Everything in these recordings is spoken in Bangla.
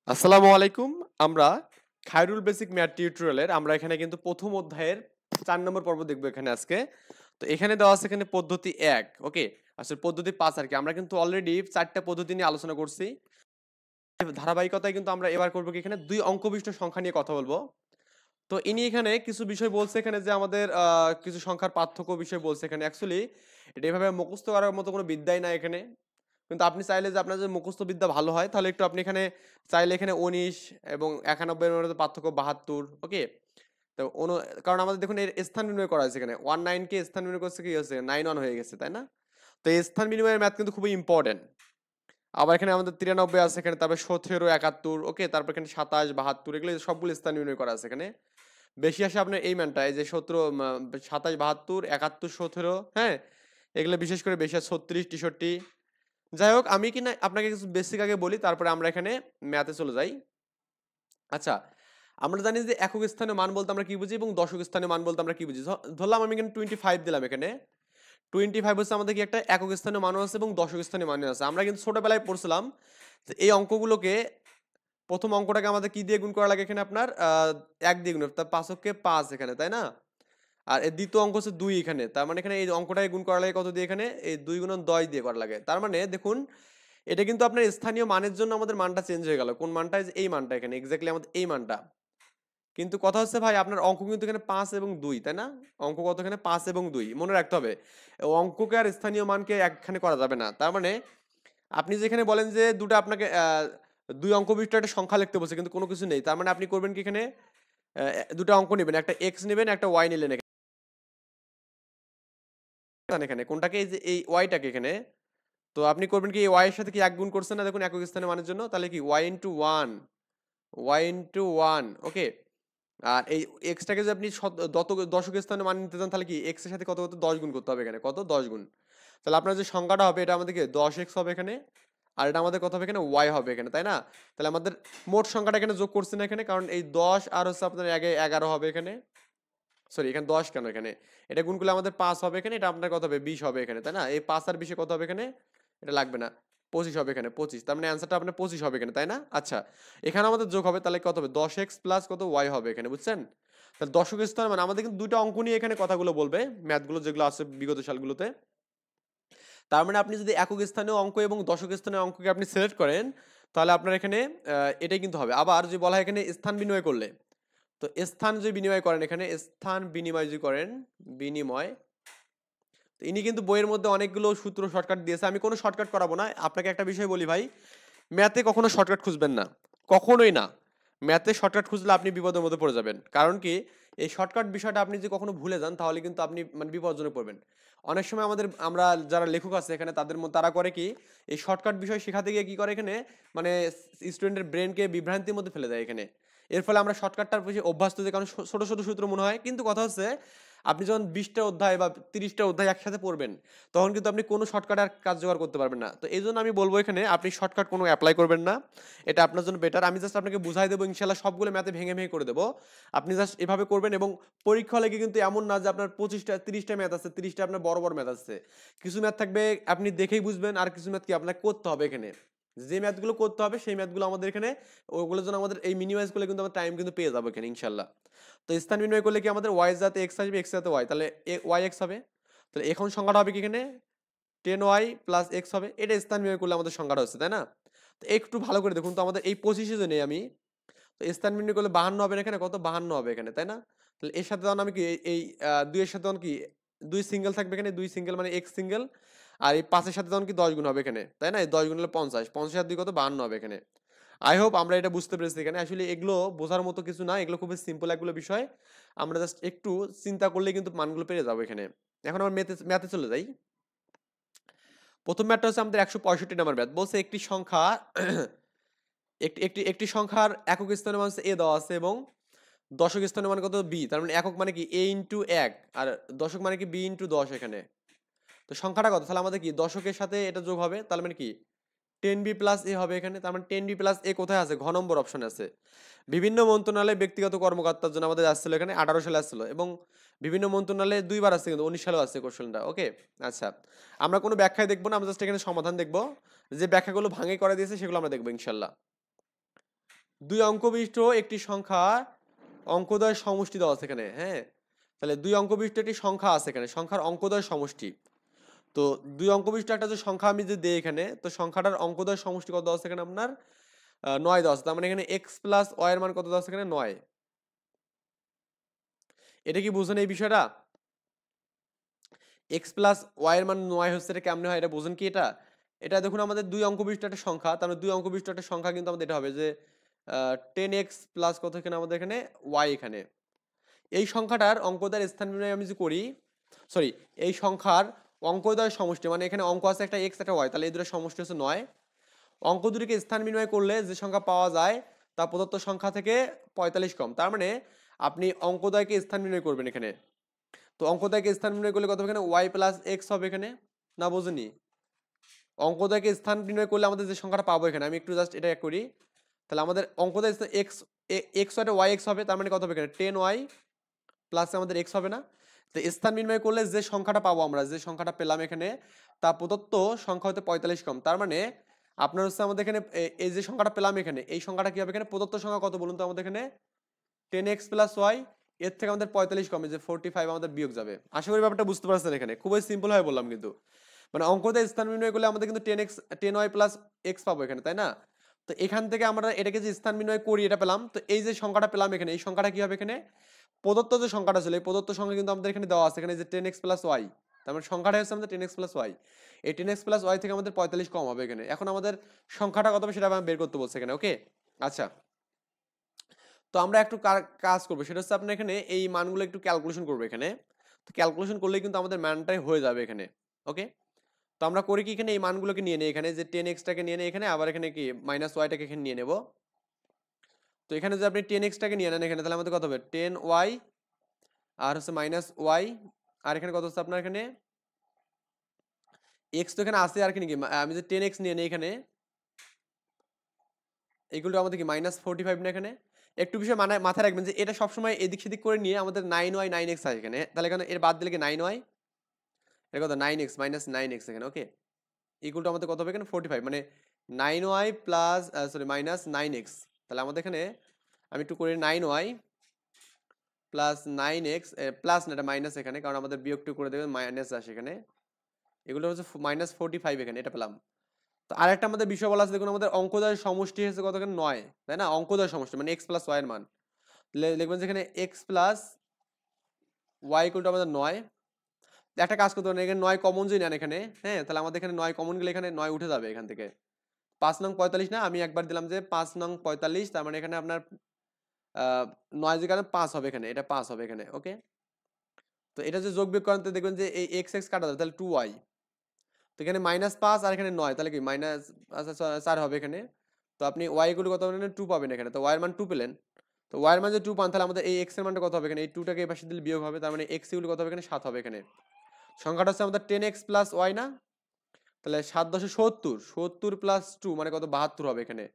আসসালামু আলাইকুম। আমরা খায়রুল বেসিক ম্যাথ টিউটোরিয়ালের আমরা এখানে কিন্তু প্রথম অধ্যায়ের ৪ নম্বর পর্ব দেখব এখানে আজকে। তো এখানে দেওয়া আছে এখানে পদ্ধতি ১, ওকে? আসলে পদ্ধতি ৫ আরকি। আমরা কিন্তু অলরেডি ৪ টা পদ্ধতি নিয়ে আলোচনা করছি। ধারাবাহিকতায় কিন্তু আমরা এবার করব কি এখানে ২ অঙ্ক বিশিষ্ট সংখ্যা নিয়ে কথা বলবো। তো ইনি এখানে কিছু বিষয় বলছে এখানে যে আমাদের কিছু সংখ্যার পার্থক্য বিষয় বলছে এখানে। অ্যাকচুয়ালি এটা এভাবে মুখস্থ করার মতো কোনো বিদ্যাই নাই এখানে। কিন্তু আপনি চাইলে যে আপনার যদি মুখস্থ বিদ্যা ভালো হয় তাহলে একটু আপনি এখানে চাইলে এখানে ১৯ এবং ৯১ এর মধ্যে পার্থক্য ৭২, ওকে? তো কারণ আমাদের দেখুন এর স্থান বিনিময় করা হয়েছে এখানে 19 কে স্থান বিনিময় করছে কি হয়েছে 91 হয়ে গেছে, তাই না? তো এই স্থান বিনিময়ের ম্যাথ কিন্তু খুবই ইম্পর্টেন্ট। আবার এখানে আমাদের 93 আছে এখানে, তারপর 17, ৭১, ওকে? তারপর এখানে ২৭, ৭২ এগুলো সবগুলো স্থান বিনিময় করা আছে এখানে। বেশি আসে আপনার এই মানটা, এই যে 17, 27, 72, 71, 17, হ্যাঁ? এগুলো বিশেষ করে বেশি আছে 36, 63। যাই হোক, আমি কিনা আপনাকে কিছু বেসিক আগে বলি, তারপরে আমরা এখানে ম্যাথে চলে যাই। আচ্ছা, আমরা জানি যে একক স্থানীয় মান বলতে আমরা কি বুঝি এবং দশক স্থানীয় মান বলতে আমরা কি বুঝি। ধরলাম আমি এখানে 25 দিলাম এখানে। 25 হচ্ছে আমাদের কি একটা একক স্থানীয় মানও আছে এবং দশক স্থানীয় মানও আছে। আমরা কিন্তু ছোটবেলায় পড়ছিলাম যে এই অঙ্কগুলোকে, প্রথম অঙ্কটাকে আমাদের কি দিয়ে গুণ করা লাগে এখানে আপনার ১ দিয়ে গুণ, তার ৫ কে ৫ এখানে, তাই না? আর এর দ্বিতীয় অঙ্ক হচ্ছে ২ এখানে। তার মানে এখানে এই অঙ্কটাকে গুণ করা লাগে কত দিয়ে এখানে? এই ২ গুণন ১০ দিয়ে করা লাগে। তার মানে দেখুন, এটা কিন্তু আপনার স্থানীয় মানের জন্য আমাদের মানটা চেঞ্জ হয়ে গেল। কোন মানটা? এই যে এই মানটা এখানে, এক্সাক্টলি আমাদের এই মানটা। কিন্তু কথা হচ্ছে ভাই, আপনার অঙ্ক কিন্তু এখানে ৫ এবং ২, তাই না? অঙ্ক কত এখানে? ৫ এবং ২। মনে রাখতে হবে। অঙ্ককে আর স্থানীয় মানকে একখানে করা যাবে না। তার মানে আপনি যেখানে বলেন যে দুটো আপনাকে ২ অঙ্ক বিশিষ্ট একটা সংখ্যা লিখতে বলছে কিন্তু কোনো কিছু নেই। তার মানে আপনি করবেন কি এখানে? দুটো অঙ্ক নিবেন। একটা x নিবেন, একটা y নিলেন এখানে। কোনটাকে? এই যে এই y টাকে এখানে। তো আপনি করবেন কি, এই y এর সাথে কি ১ গুণ করছেন না দেখুন একক স্থানীয় মানের জন্য? তাহলে কি y into 1, y into 1, ওকে? আর এই x টাকে যদি আপনি দশক স্থানীয় মান নিতে চান তাহলে কি x এর সাথে কত ১০ গুণ করতে হবে এখানে। কত? ১০ গুণ। তাহলে আপনার যে সংখ্যাটা হবে এটা আমাদের কি 10x হবে এখানে। আর এটা আমাদের কত হবে এখানে? y হবে এখানে, তাই না? তাহলে আমাদের মোট সংখ্যাটা এখানে যোগ করছি না এখানে, কারণ এই ১০ আর হচ্ছে আপনার ১ হবে এখানে। সরি, এখানে ১০ কেন এখানে? এটা গুণ করলে আমাদের ৫ হবে এখানে, এটা আপনার কত হবে? ২০ হবে এখানে, তাই না? এই ৫ আর ২০ এ কত হবে এখানে? এটা লাগবে না। ২৫ হবে এখানে, ২৫। তার মানে অ্যানসারটা আপনার ২৫ হবে এখানে, তাই না? আচ্ছা, এখানে আমাদের যোগ হবে তাহলে কত হবে? 10x প্লাস কত y হবে এখানে, বুঝছেন? তাহলে দশক স্থান মানে আমাদের কিন্তু দুইটা অঙ্ক নিয়ে এখানে কথাগুলো বলবে, ম্যাথগুলো যেগুলো আছে বিগত সালগুলোতে। তার মানে আপনি যদি একক স্থানীয় অঙ্ক এবং দশক স্থানীয় অঙ্ককে আপনি সিলেক্ট করেন তাহলে আপনার এখানে এটাই কিন্তু হবে। আবার যদি বলা হয় এখানে স্থান বিনিময় করলে, তো স্থান যদি বিনিময় করেন এখানে, স্থান বিনিময় যদি করেন, বিনিময়, তো ইনি কিন্তু বইয়ের মধ্যে অনেকগুলো সূত্র শর্টকাট দিয়েছে। আমি কোনো শর্টকাট করাবো না। আপনাকে একটা বিষয় বলি ভাই, ম্যাথে কখনো শর্টকাট খুঁজবেন না, কখনোই না। ম্যাথে শর্টকাট খুঁজলে আপনি বিপদের মধ্যে পড়ে যাবেন। কারণ কি, এই শর্টকাট বিষয়টা আপনি যদি কখনো ভুলে যান তাহলে কিন্তু আপনি মানে বিপজ্জনক পড়বেন। অনেক সময় আমরা যারা লেখক আছে এখানে তাদের মধ্যে তারা করে কি, এই শর্টকাট বিষয় শেখাতে গিয়ে কি করে এখানে, মানে স্টুডেন্টের ব্রেনকে বিভ্রান্তির মধ্যে ফেলে দেয় এখানে। এর ফলে আমরা শর্টকাটটার প্রতি অভ্যস্ত যে, কারণ ছোট ছোট সূত্র মনে হয়, কিন্তু কথা হচ্ছে আপনি যখন ২০টা অধ্যায় বা ৩০টা অধ্যায় একসাথে পড়বেন তখন কিন্তু আপনি কোনো শর্টকাট আর কাজ জোগাড় করতে পারবেন না। তো এই জন্য আমি বলবো এখানে আপনি শর্টকাট কোনো অ্যাপ্লাই করবেন না। এটা আপনার জন্য বেটার। আমি জাস্ট আপনাকে বুঝাই দেবো, ইনশাল্লাহ সবগুলো ম্যাথে ভেঙে ভেঙে করে দেবো। আপনি জাস্ট এভাবে করবেন। এবং পরীক্ষা হলে কিন্তু এমন না যে আপনার 25টা 30টা ম্যাথ আছে, 30টা আপনার বড় বড় ম্যাথ আছে। কিছু ম্যাথ থাকবে আপনি দেখেই বুঝবেন, আর কিছু ম্যাথ কি আপনাকে করতে হবে এখানে। যে ম্যাথগুলো করতে হবে সেই ম্যাথগুলো আমাদের এখানে, ওগুলোর জন্য আমাদের এই মিনিমাইজ করলে কিন্তু আমরা টাইম কিন্তু পেয়ে যাবো এখানে ইনশাল্লাহ। তো স্থান বিনিময় করলে কি আমাদের ওয়াই যাতে এক্স আসবে, এক্স যাতে ওয়াই, তাহলে ওয়াই এক্স হবে। তাহলে এখন সংখ্যাটা হবে কি এখানে 10y প্লাস এক্স হবে। এটা স্থান বিনিময় করলে আমাদের সংখ্যাটা হচ্ছে, তাই না? তো একটু ভালো করে দেখুন তো, আমাদের এই 25 নেই আমি। তো স্থান বিনিময় করলে 52 হবে না এখানে, কত 52 হবে এখানে, তাই না? তাহলে এর সাথে তখন আমি কি এই 2 এর সাথে তখন কি 2 সিঙ্গেল থাকবে এখানে, 2 সিঙ্গেল মানে x সিঙ্গেল। আর এই 5 এর সাথে তখন কি 10 গুণ হবে এখানে, তাই না? এই 10 গুণ হলে 50, 50 আর 2 কত 52 হবে এখানে। আই হোপ আমরা এটা বুঝতে পেরেছি এখানে। আসলে এগুলো বোঝার মতো কিছু না, এগুলো খুবই সিম্পল একগুলো বিষয়। আমরা জাস্ট একটু চিন্তা করলেই কিন্তু মানগুলো পেয়ে যাবো এখানে। এখন আমরা ম্যাথে ম্যাথে চলে যাই। প্রথম ম্যাথটা হচ্ছে আমাদের 165 নাম্বার ম্যাথ। বলছে একটি সংখ্যা একটি একটি একটি সংখ্যার একক স্থানীয় মান হচ্ছে a দেওয়া আছে এবং দশক স্থানীয় মান কত b। তার মানে একক মানে কি a ইনটু 1 আর দশক মানে কি b ইনটু 10 এখানে। তো সংখ্যাটা কত? তাহলে আমাদের কি দশকের সাথে এটা যোগ হবে, তার মানে কি 10b প্লাস a হবে এখানে। তার মানে 10b প্লাস a কোথায় আছে? ঘ নম্বর অপশনে আছে। বিভিন্ন মন্ত্রণালয়ে ব্যক্তিগত কর্মকর্তার জন্য আমাদের আসছিল এখানে 18 সালে আসছিল, এবং বিভিন্ন মন্ত্রণালয়ে দুইবার আসছে, কিন্তু 19 সালেও আসছে কোশ্চেনটা, ওকে? আচ্ছা, আমরা কোনো ব্যাখ্যায় দেখবো না, আমরা জাস্ট এখানে সমাধান দেখবো। যে ব্যাখ্যাগুলো ভাঙে করে দিয়েছে সেগুলো আমরা দেখবো ইনশাল্লাহ। 2 অঙ্ক বিশিষ্ট একটি সংখ্যা অঙ্কদ্বয়ের সমষ্টি দেওয়া আছে এখানে, হ্যাঁ। তাহলে 2 অঙ্ক বিশিষ্ট একটি সংখ্যা আছে এখানে, সংখ্যার অঙ্কদ্বয়ের সমষ্টি। তো 2 অঙ্ক বিশিষ্ট একটা যে সংখ্যা আমি যে দেই এখানে, তো সংখ্যাটার অঙ্কদ্বয়ের সমষ্টি কত দেওয়া আছে এখানে আপনার 9 দেওয়া আছে। তার মানে এখানে x প্লাস y এর মান কত দেওয়া আছে এখানে 9। এটা কি বুঝেন এই বিষয়টা? x প্লাস y এর মান 9 হচ্ছে, এটা কেমনে হয় এটা বুঝেন কি? এটা এটা দেখুন আমাদের 2 অঙ্ক বিশিষ্ট একটা সংখ্যা, তার মানে 2 অঙ্ক বিশিষ্ট একটা সংখ্যা কিন্তু আমাদের এটা হবে যে 10x প্লাস কত এখানে আমাদের এখানে y এখানে। এই সংখ্যাটার অঙ্কদ্বয়ের স্থান নির্ণয় আমি যে করি, সরি, এই সংখ্যার অঙ্কদ্বয়ের সমষ্টি, মানে এখানে অঙ্ক আছে একটা x একটা y, তাহলে এই দুটোর সমষ্টি হচ্ছে 9। অঙ্ক দুটিকে স্থান বিনিময় করলে যে সংখ্যা পাওয়া যায় তা প্রদত্ত সংখ্যা থেকে 45 কম। তার মানে আপনি অঙ্কদ্বয়কে স্থান বিনিময় করবেন এখানে। তো অঙ্কদ্বয়কে স্থান বিনিময় করলে কত হবে এখানে y প্লাস x হবে এখানে, না বোঝেনি? অঙ্কদ্বয়কে স্থান বিনিময় করলে আমাদের যে সংখ্যাটা পাবো এখানে, আমি একটু জাস্ট এটা করি। তাহলে আমাদের অঙ্কদ্বয় x x y x হবে, তার মানে কত হবে এখানে 10y প্লাস আমাদের x হবে না? তো স্থান বিনিময় করলে যে সংখ্যাটা পাবো, আমরা যে সংখ্যাটা পেলাম এখানে, তা প্রদত্ত সংখ্যা হতে 45 কম। তার মানে আপনার হচ্ছে আমাদের এখানে এই যে সংখ্যাটা পেলাম এখানে, এই সংখ্যাটা কি হবে এখানে? প্রদত্ত সংখ্যা কত বলুন তো আমাদের এখানে? 10x প্লাস y, এর থেকে আমাদের 45 কমে যে 45 আমাদের বিয়োগ যাবে। আশা করি ব্যাপারটা বুঝতে পারছেন এখানে, খুবই সিম্পল ভাবে বললাম কিন্তু। মানে অঙ্কতে স্থান বিনিময় করলে আমাদের কিন্তু 10y প্লাস x পাবো এখানে, তাই না? তো এখান থেকে আমরা এটাকে যে স্থান বিনিময় করি এটা পেলাম, তো এই যে সংখ্যাটা পেলাম এখানে, এই সংখ্যাটা কি হবে এখানে? প্রদত্ত যে সংখ্যাটা ছিল, এই প্রদত্ত সংখ্যা কিন্তু আমাদের এখানে দেওয়া আছে এখানে যে 10x প্লাস y, তার মানে সংখ্যাটা হচ্ছে আমাদের 10x প্লাস y। এই 10x প্লাস y থেকে আমাদের 45 কম হবে এখানে। এখন আমাদের সংখ্যাটা কত হবে সেটা আমি বের করতে বলছি এখানে, ওকে? আচ্ছা, তো আমরা একটু কাজ করবো, সেটা হচ্ছে আপনার এখানে এই মানগুলো একটু ক্যালকুলেশন করবো এখানে। তো ক্যালকুলেশন করলেই কিন্তু আমাদের মানটাই হয়ে যাবে এখানে, ওকে? তো আমরা করি কি, এখানে এই মানগুলোকে নিয়ে নেই এখানে, যে 10x টাকে নিয়ে নেই এখানে, আবার এখানে কি মাইনাস ওয়াইটাকে এখানে নিয়ে নেব। তো এখানে যদি আপনি 10x টাকে নিয়ে নেন এখানে, তাহলে আমাদের কত হবে 10y, আর হচ্ছে মাইনাস ওয়াই, আর এখানে কত হচ্ছে আপনার এখানে x, তো এখানে আছে আর কি নাকি, আমি যে 10x নিয়ে নেই এখানে, এইগুলো আমাদের কি মাইনাস 45 না এখানে। একটু বিষয় মানে মাথায় রাখবেন যে এটা সবসময় এদিক সেদিক করে নিয়ে আমাদের 9y 9x আছে এখানে, তাহলে এখানে এর বাদ দিলে কি 9y, এটা কত 9x মাইনাস 9x এখানে, ওকে? ইকুয়াল টু আমাদের কত হবে এখানে 45, মানে 9y plus sorry minus 9x। তাহলে আমাদের এখানে আমি একটু করি 9y প্লাস 9x, প্লাস না এটা মাইনাস এখানে, কারণ আমাদের বিয়োগটি করে দেবে মাইনাস আসে এখানে, এগুলো হচ্ছে মাইনাস 45 এখানে, এটা পেলাম। তো আরেকটা আমাদের বিষয় বলা আছে, দেখুন আমাদের অঙ্কদ্বয়ের সমষ্টি হচ্ছে কত এখানে 9, তাই না? অঙ্কদ্বয়ের সমষ্টি মানে x প্লাস y এর মান লিখবেন যেখানে x plus y equal to আমাদের 9। একটা কাজ করতে পারেন, এখানে 9 কমন যদি নেন এখানে, হ্যাঁ, তাহলে আমাদের এখানে 9 কমন গেলে এখানে 9 উঠে যাবে এখান থেকে। 5 নং 45 না, আমি একবার দিলাম যে 5 নং 45, তার মানে এখানে আপনার 9 যেখানে 5 হবে এখানে, এটা 5 হবে এখানে, ওকে? তো এটা যে যোগ বিয়োগ করেন তো দেখবেন যে এই x কাটা যাবে, তাহলে 2y। তো এখানে -5 আর এখানে 9, তাহলে কি মাইনাস, আচ্ছা 4 হবে এখানে। তো আপনি y গুলো কত পাবেন? 2 পাবেন এখানে। তো y এর মান 2 পেলেন। তো y এর মান যে 2 পান, তাহলে আমাদের এই x এর মানটা কত হবে এখানে? এই 2 টাকে এই পাশে দিলে বিয়োগ হবে, তার মানে x ইকুয়াল কত হবে এখানে? 7 হবে এখানে। সংখ্যাটা হচ্ছে আমাদের 10x প্লাস y না? তাহলে 7 10 70, 70 প্লাস 2 মানে কত? 72 হবে এখানে।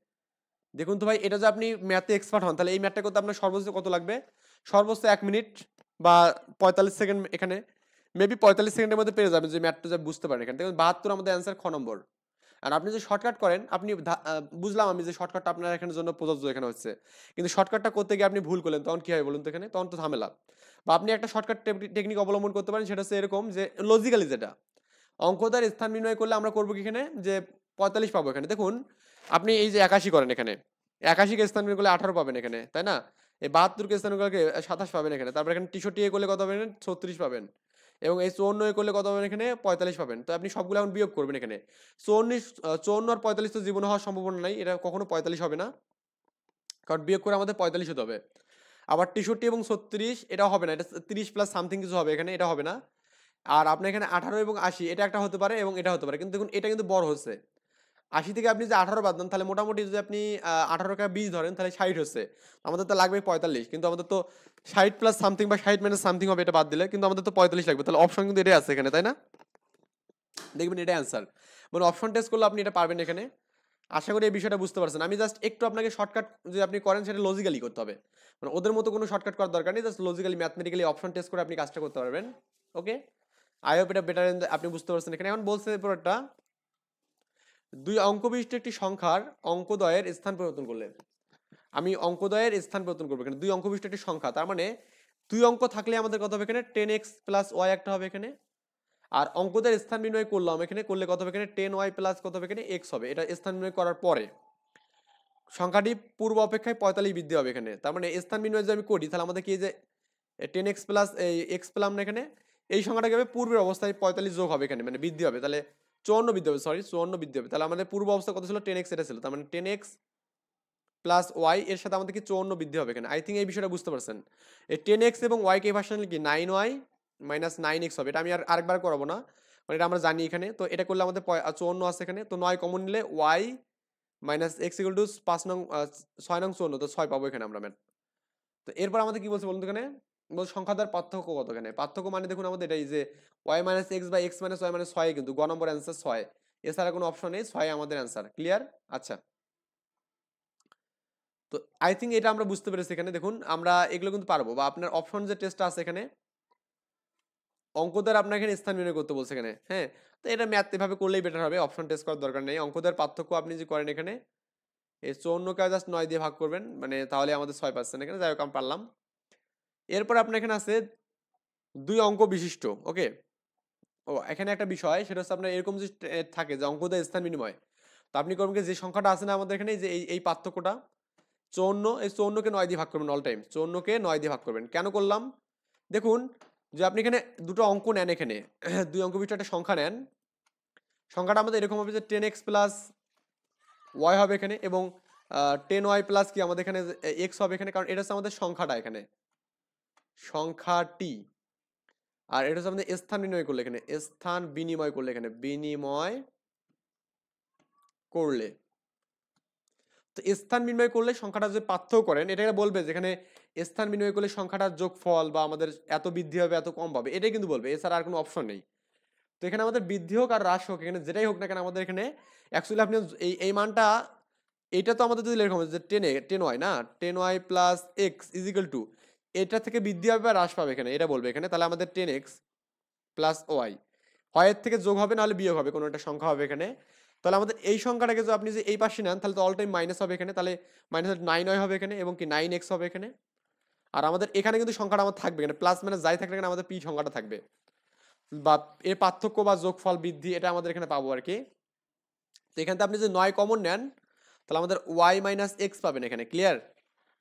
দেখুন তো ভাই, এটা যে আপনি ম্যাথে এক্সপার্ট হন, তাহলে এই ম্যাথটা করতে আপনার সর্বোচ্চ কত লাগবে? সর্বোচ্চ 1 মিনিট বা 45 সেকেন্ড এখানে, মেবি 45 সেকেন্ডের মধ্যে পেরে যাবেন, যে ম্যাথটা যা বুঝতে পারেন এখানে। দেখুন 72 আমাদের অ্যান্সার খ নম্বর। আর আপনি যে শর্টকাট করেন, আপনি বুঝলাম আমি যে শর্টকাটটা আপনার এখানে জন্য প্রযোজ্য এখানে হচ্ছে, কিন্তু শর্টকাটটা করতে গিয়ে আপনি ভুল করলেন, তখন কি হয় বলুন তো এখানে? তখন তো ঝামেলা। বা আপনি একটা শর্টকাট টেকনিক অবলম্বন করতে পারেন, সেটা হচ্ছে এরকম যে লজিক্যালি যেটা অঙ্কটার স্থান নির্ণয় করলে আমরা করবো কি এখানে, যে 45 পাবো এখানে। দেখুন আপনি এই যে 81 করেন এখানে, 81 কে স্থান করলে 18 পাবেন এখানে, তাই না? এই 72 কে স্থান করলে 27 পাবেন এখানে। তারপর এখানে 63 এ করলে কত পাবেন? 36 পাবেন। এবং এই 54 এ করলে কত পাবেন এখানে? 45 পাবেন। তো আপনি সবগুলো এখন বিয়োগ করবেন এখানে। 54 আর 45 তো জীবনে হওয়ার সম্ভাবনা নাই, এটা কখনো 45 হবে না, কারণ বিয়োগ করে আমাদের 45 হতে হবে। আবার 63 এবং 36 এটাও হবে না, এটা 30 প্লাস সামথিং কিছু হবে এখানে, এটা হবে না। আর আপনার এখানে 18 এবং 80 এটা একটা হতে পারে এবং এটা হতে পারে, কিন্তু দেখুন এটা কিন্তু বড় হচ্ছে। 80 থেকে আপনি যে 18 বাদ দেন, তাহলে মোটামুটি যদি আপনি 18 কে 20 ধরেন, তাহলে 60 হচ্ছে। আমাদের তো লাগবে 45, কিন্তু আমাদের তো 60 প্লাস সামথিং বা 60 মাইনাস সামথিং হবে এটা বাদ দিলে, কিন্তু আমাদের তো 45 লাগবে। তাহলে অপশন কিন্তু এটাই আছে এখানে, তাই না? দেখবেন এটা অ্যান্সার, মানে অপশন টেস্ট করলে আপনি এটা পারবেন এখানে। আশা করি এই বিষয়টা বুঝতে পারছেন। আমি জাস্ট একটু আপনাকে শর্টকাট যদি আপনি করেন, সেটা লজিক্যালি করতে হবে, মানে ওদের মতো কোনো শর্টকাট করার দরকার নেই, just logically mathematically option test করে আপনি কাজটা করতে পারবেন, ওকে? আই হোপ এটা বেটার আপনি বুঝতে পারছেন এখানে। এখন বলছে পুরোটা, 2 অঙ্ক বিশিষ্ট একটি সংখ্যার অঙ্কদ্বয়ের স্থান পরিবর্তন করলে। আমি অঙ্কদ্বয়ের স্থান পরিবর্তন করবো এখানে, 2 অঙ্ক বিশিষ্ট একটি সংখ্যা, তার মানে 2 অঙ্ক থাকলে আমাদের কত হবে এখানে 10x প্লাস ওয়াই একটা হবে এখানে। আর অঙ্কদের স্থান বিনিময় করলাম এখানে, করলে কত হবে এখানে 10y প্লাস কত হবে এখানে x হবে। এটা স্থান বিনিময় করার পরে সংখ্যাটি পূর্ব অপেক্ষায় 45 বৃদ্ধি হবে এখানে। তার মানে স্থান বিনিময় যদি আমি করি তাহলে আমাদের কি যে 10x প্লাস এই x পেলাম না এখানে, এই সংখ্যাটা কি হবে পূর্বের অবস্থায় 45 যোগ হবে এখানে, মানে বৃদ্ধি হবে, তাহলে 54 বৃদ্ধি হবে, সরি 54 বৃদ্ধি হবে। তাহলে আমাদের পূর্ব অবস্থা কত ছিল 10x, এটা ছিল, তার মানে 10x প্লাস ওয়াই এর সাথে আমাদের কি 54 বৃদ্ধি হবে এখানে। আই থিঙ্ক এই বিষয়টা বুঝতে পারছেন। এই 10x এবং y কে ভার্সন কি 9y মাইনাস 9x হবে। এটা আমি আর আরেকবার করাবো না, মানে এটা আমরা জানি এখানে। তো এটা করলে আমাদের 54 আছে এখানে, তো 9 কমন নিলে y minus x equal to 5 নং 6 নং 54, তো 6 পাবো এখানে আমরা ম্যান। তো এরপর আমাদের কি বলছে বলুন তো এখানে, সংখ্যা দ্বারা পার্থক্য কত এখানে। পার্থক্য মানে দেখুন আমাদের এটাই যে y মাইনাস x বা x মাইনাস y মানে 6, কিন্তু গ নম্বর অ্যান্সার 6, এছাড়া কোনো অপশন নেই, 6 আমাদের অ্যান্সার। ক্লিয়ার? আচ্ছা, তো আই থিঙ্ক এটা আমরা বুঝতে পেরেছি এখানে। দেখুন আমরা এগুলো কিন্তু পারবো, বা আপনার অপশন যে টেস্টটা আছে এখানে অঙ্ক দ্বারা আপনার এখানে স্থান নির্ণয় করতে বলছে এখানে, হ্যাঁ। তো এটা ম্যাথ এভাবে করলেই বেটার হবে, অপশন টেস্ট করার দরকার নেই। অঙ্ক দ্বারা পার্থক্য আপনি যে করেন এখানে, এই 54কে জাস্ট 9 দিয়ে ভাগ করবেন, মানে তাহলে আমাদের 6 পাচ্ছেন এখানে। যাই হোক আমি পারলাম। এরপর আপনার এখানে আছে 2 অঙ্ক বিশিষ্ট, ওকে। ও এখানে একটা বিষয়, সেটা হচ্ছে আপনার এরকম যে থাকে যে অঙ্ক দ্বারা স্থান বিনিময়, তো আপনি করবেন কি, যে সংখ্যাটা আছে না আমাদের এখানে, যে এই পার্থক্যটা 54, এই 54কে 9 দিয়ে ভাগ করবেন অল টাইম, 54কে 9 দিয়ে ভাগ করবেন। কেন করলাম দেখুন, যে আপনি এখানে দুটো অঙ্ক নেন এখানে, 2 অঙ্ক বিশিষ্ট একটা সংখ্যা নেন, সংখ্যাটা আমাদের এরকম হবে যে 10x প্লাস ওয়াই হবে এখানে, এবং 10y প্লাস কি আমাদের এখানে x হবে এখানে, কারণ এটা হচ্ছে আমাদের সংখ্যাটা এখানে, সংখ্যাটি। আর এটা হচ্ছে আমাদের স্থান বিনিময় করলে এখানে, স্থান বিনিময় করলে এখানে, বিনিময় করলে, তো স্থান বিনিময় করলে সংখ্যাটা যে পার্থক্য করেন, এটাকে বলবে যেখানে স্থান বিনিময় করলে সংখ্যাটার যোগফল বা আমাদের এত বৃদ্ধি হবে এত কম পাবে, এটাই কিন্তু বলবে, এছাড়া আর কোনো অপশন নেই। তো এখানে আমাদের বৃদ্ধি হোক আর হ্রাস হোক, এখানে যেটাই হোক না কেন আমাদের এখানে অ্যাকচুয়ালি আপনি এই মানটা, এইটা তো আমাদের যদি এরকম যে 10y না, 10y plus x is equal two, এটা থেকে বৃদ্ধি হবে বা হ্রাস পাবে এখানে, এটা বলবে এখানে। তাহলে আমাদের 10x প্লাস ওয়াই হয় এর থেকে যোগ হবে, নাহলে বিয়োগ হবে, কোনো একটা সংখ্যা হবে এখানে। তাহলে আমাদের এই সংখ্যাটাকে যদি আপনি যে এই পাশে নেন, তাহলে তো অল টাইম মাইনাস হবে এখানে, তাহলে মাইনাস 9y হবে এখানে, এবং কি 9x হবে এখানে। আর আমাদের এখানে কিন্তু সংখ্যাটা আমার থাকবে এখানে, প্লাস মাইনাস যাই থাকলে এখানে আমাদের পি সংখ্যাটা থাকবে, বা এর পার্থক্য বা যোগফল বৃদ্ধি, এটা আমাদের এখানে পাবো আর কি। তো এখান থেকে আপনি যদি 9 কমন নেন, তাহলে আমাদের y মাইনাস এক্স পাবেন এখানে। ক্লিয়ার?